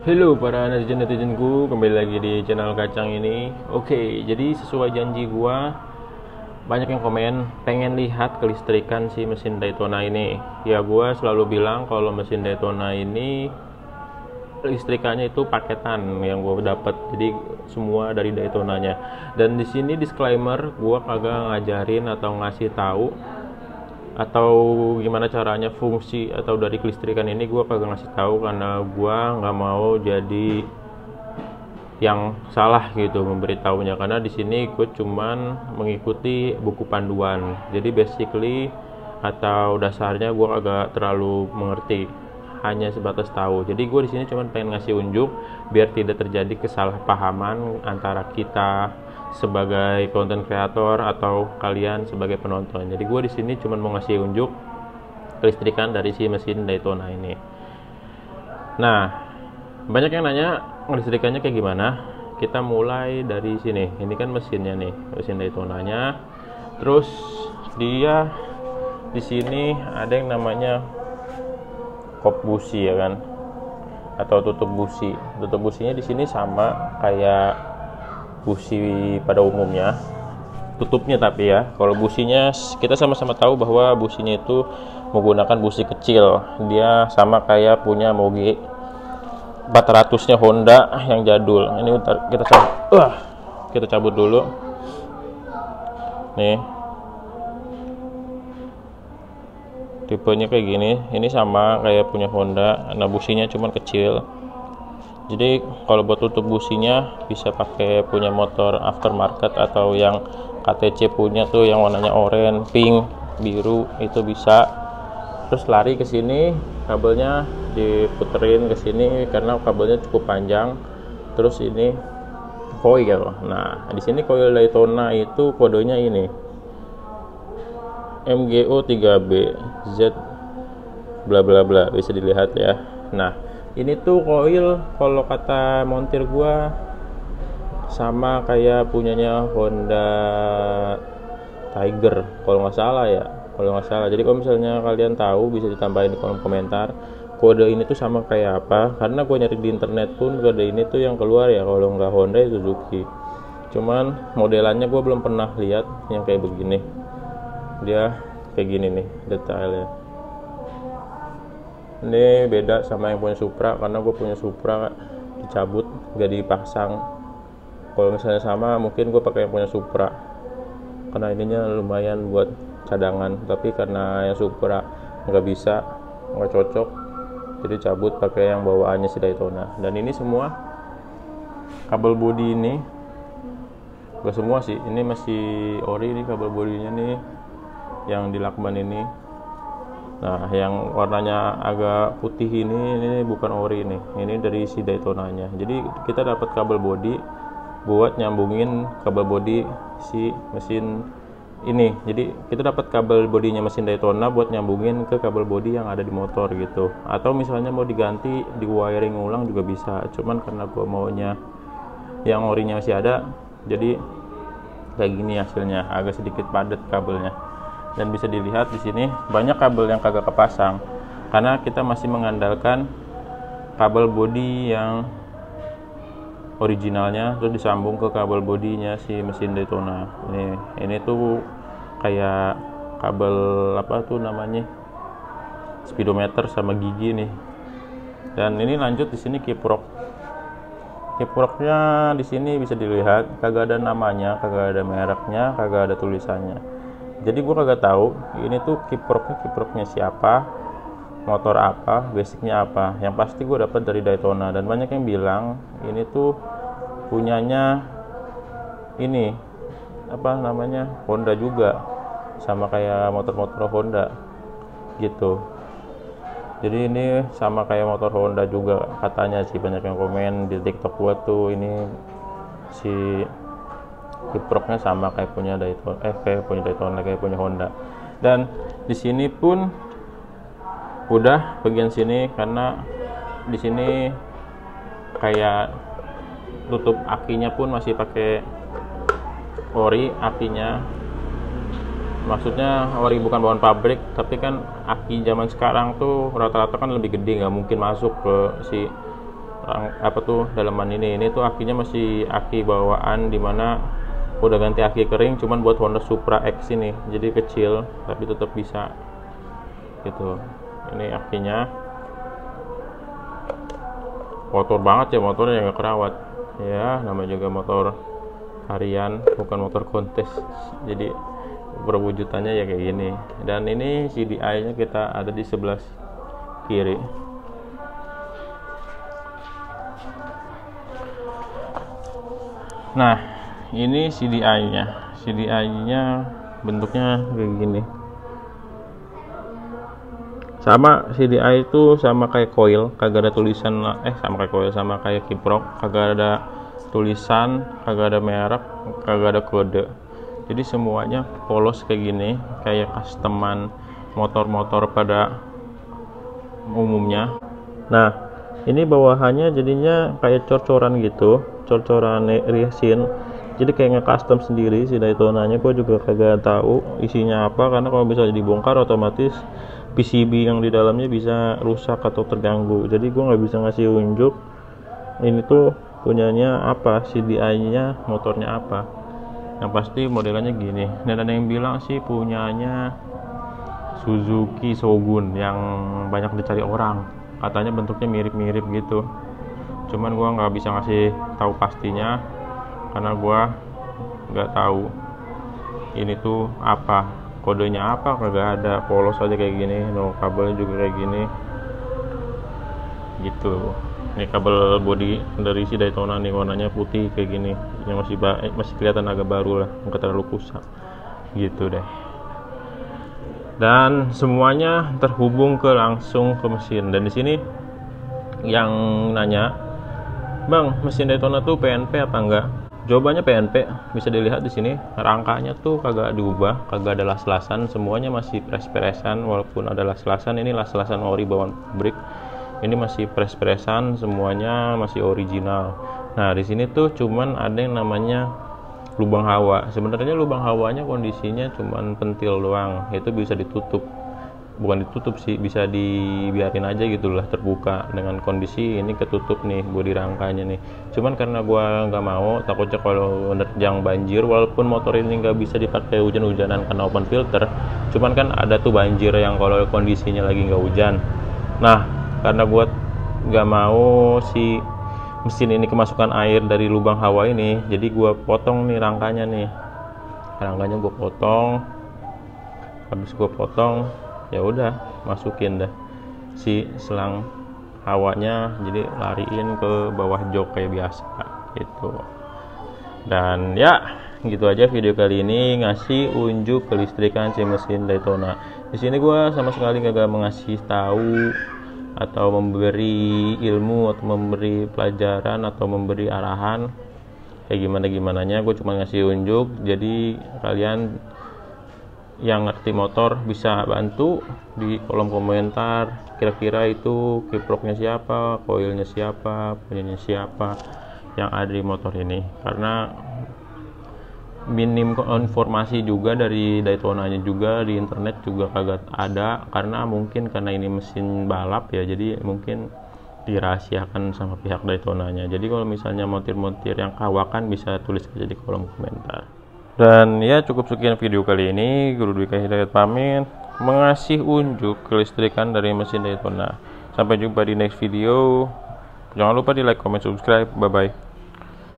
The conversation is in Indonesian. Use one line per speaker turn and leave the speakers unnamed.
Halo para netizen-netizenku, kembali lagi di channel Kacang ini. Oke, jadi sesuai janji gua, banyak yang komen pengen lihat kelistrikan si mesin Daytona ini. Ya gua selalu bilang kalau mesin Daytona ini listrikannya itu paketan yang gua dapat. Jadi semua dari Daytonanya. Dan di sini disclaimer, gua kagak ngajarin atau ngasih tahu atau gimana caranya fungsi atau dari kelistrikan ini gue kagak ngasih tahu, karena gue nggak mau jadi yang salah gitu memberitahunya, karena di sini gue cuman mengikuti buku panduan. Jadi basically atau dasarnya gue agak terlalu mengerti, hanya sebatas tahu. Jadi gue di sini cuman pengen ngasih unjuk biar tidak terjadi kesalahpahaman antara kita sebagai konten kreator atau kalian sebagai penonton. Jadi gue di sini cuma mau ngasih unjuk kelistrikan dari si mesin Daytona ini. Nah, banyak yang nanya kelistrikannya kayak gimana. Kita mulai dari sini. Ini kan mesinnya nih, mesin Daytonanya. Terus dia di sini ada yang namanya kop busi ya kan, atau tutup busi. Tutup businya di sini sama kayak busi pada umumnya, tutupnya. Tapi ya kalau businya kita sama-sama tahu bahwa businya itu menggunakan busi kecil. Dia sama kayak punya Moge 400-nya Honda yang jadul. Ini kita cabut dulu nih, tipenya kayak gini. Ini sama kayak punya Honda. Nah businya cuman kecil. Jadi kalau buat tutup businya bisa pakai punya motor aftermarket atau yang KTC punya tuh yang warnanya oranye, pink, biru, itu bisa. Terus lari ke sini, kabelnya diputerin ke sini karena kabelnya cukup panjang. Terus ini coil. Nah, di sini coil Daytona itu kodenya ini MGO 3B Z bla bla bla, bisa dilihat ya. Nah, ini tuh coil kalau kata montir gua sama kayak punyanya Honda Tiger kalau nggak salah ya, jadi kalau misalnya kalian tahu bisa ditambahin di kolom komentar kode ini tuh sama kayak apa, karena gue nyari di internet pun kode ini tuh yang keluar ya kalau nggak Honda ya Suzuki. Cuman modelannya gue belum pernah lihat yang kayak begini. Dia kayak gini nih detailnya. Ini beda sama yang punya Supra, karena gue punya Supra dicabut gak dipasang. Kalau misalnya sama mungkin gue pakai yang punya Supra, karena ininya lumayan buat cadangan. Tapi karena yang Supra nggak bisa, nggak cocok, jadi cabut pakai yang bawaannya si Daytona. Dan ini semua kabel bodi ini, gak semua sih, ini masih ori nih kabel bodinya nih yang di lakban ini. Nah, yang warnanya agak putih ini bukan ori nih. Ini dari si Daytonanya. Jadi kita dapat kabel bodi buat nyambungin kabel bodi si mesin ini. Jadi kita dapat kabel bodinya mesin Daytona buat nyambungin ke kabel bodi yang ada di motor gitu. Atau misalnya mau diganti, di wiring ulang juga bisa. Cuman karena gua maunya yang orinya masih ada, jadi kayak gini hasilnya, agak sedikit padat kabelnya. Dan bisa dilihat di sini banyak kabel yang kagak kepasang karena kita masih mengandalkan kabel bodi yang originalnya terus disambung ke kabel bodinya si mesin Daytona. Ini tuh kayak kabel apa tuh namanya, speedometer sama gigi nih. Dan ini lanjut di sini kiprok. Kiproknya di sini bisa dilihat kagak ada namanya, kagak ada mereknya, kagak ada tulisannya. Jadi gue kagak tahu ini tuh kiproknya siapa, motor apa, basicnya apa. Yang pasti gue dapat dari Daytona. Dan banyak yang bilang ini tuh punyanya ini apa namanya, Honda juga, sama kayak motor-motor Honda gitu. Jadi ini sama kayak motor Honda juga katanya sih, banyak yang komen di TikTok gue tuh. Ini si kiproknya sama kayak punya Daytona, kayak punya Honda. Dan di sini pun udah bagian sini, karena di sini kayak tutup akinya pun masih pakai ori akinya. Maksudnya ori bukan bawaan pabrik, tapi kan aki zaman sekarang tuh rata-rata kan lebih gede, nggak mungkin masuk ke si apa tuh dalaman ini tuh akinya masih aki bawaan, dimana udah ganti aki kering cuman buat Honda Supra X ini, jadi kecil tapi tetap bisa gitu. Ini akinya kotor banget ya motornya, nggak kerawat ya, namanya juga motor harian bukan motor kontes, jadi perwujudannya ya kayak gini. Dan ini CDI nya kita ada di sebelah kiri. Nah, ini CDI nya bentuknya kayak gini. Sama CDI itu sama kayak coil, kagak ada tulisan sama kayak coil, sama kayak kiprok, kagak ada tulisan, kagak ada merek, kagak ada kode. Jadi semuanya polos kayak gini, kayak customan motor-motor pada umumnya. Nah, ini bawahannya jadinya kayak cor-coran gitu, cor-coran resin. Jadi kayak nge-custom sendiri si Daytona-nya. Gue juga kagak tahu isinya apa, karena kalau bisa dibongkar otomatis PCB yang di dalamnya bisa rusak atau terganggu. Jadi gue nggak bisa ngasih unjuk ini tuh punyanya apa, CDI-nya motornya apa. Yang pasti modelannya gini. Dan ada yang bilang sih punyanya Suzuki Shogun yang banyak dicari orang. Katanya bentuknya mirip-mirip gitu. Cuman gue nggak bisa ngasih tahu pastinya karena gue nggak tahu ini tuh apa, kodenya apa, kagak ada, polos aja kayak gini. No, kabelnya juga kayak gini gitu. Ini kabel bodi dari si Daytona nih, warnanya putih kayak gini, yang masih kelihatan agak baru lah, nggak terlalu kusam gitu deh. Dan semuanya terhubung langsung ke mesin. Dan di sini yang nanya, "Bang, mesin Daytona tuh PNP apa enggak?" Jawabannya PNP. Bisa dilihat di sini, rangkanya tuh kagak diubah, kagak ada las-lasan, semuanya masih pres-presan. Walaupun ada las-lasan, ini las-lasan ori bawaan pabrik. Ini masih pres-presan, semuanya masih original. Nah, di sini tuh cuman ada yang namanya lubang hawa. Sebenarnya lubang hawanya kondisinya cuman pentil doang. Itu bisa ditutup. Bukan ditutup sih, bisa dibiarin aja gitu lah, terbuka. Dengan kondisi ini ketutup nih bodi rangkanya nih. Cuman karena gua nggak mau, takutnya kalau menerjang banjir, walaupun motor ini nggak bisa dipakai hujan-hujanan karena open filter, cuman kan ada tuh banjir yang kalau kondisinya lagi nggak hujan. Nah, karena gua nggak mau si mesin ini kemasukan air dari lubang hawa ini, jadi gua potong nih rangkanya nih. Rangkanya gua potong. Habis gua potong, ya udah masukin dah si selang hawanya, jadi lariin ke bawah jok kayak biasa gitu. Dan ya gitu aja video kali ini, ngasih unjuk kelistrikan si mesin Daytona. Di sini gua sama sekali kagak mengasih tahu atau memberi ilmu atau memberi pelajaran atau memberi arahan kayak gimananya. Gue cuma ngasih unjuk, jadi kalian yang ngerti motor bisa bantu di kolom komentar, kira-kira itu kiproknya siapa, coilnya siapa, punyanya siapa yang ada di motor ini. Karena minim informasi juga dari Daytona-nya juga, di internet juga kagak ada, karena ini mesin balap ya, jadi mungkin dirahasiakan sama pihak Daytona-nya. Jadi kalau misalnya montir-montir yang kawakan bisa tulis aja di kolom komentar. Dan ya cukup sekian video kali ini. Guru Dwi Hidayat pamit, mengasih unjuk kelistrikan dari mesin Daytona. Sampai jumpa di next video. Jangan lupa di like, comment, subscribe. Bye bye.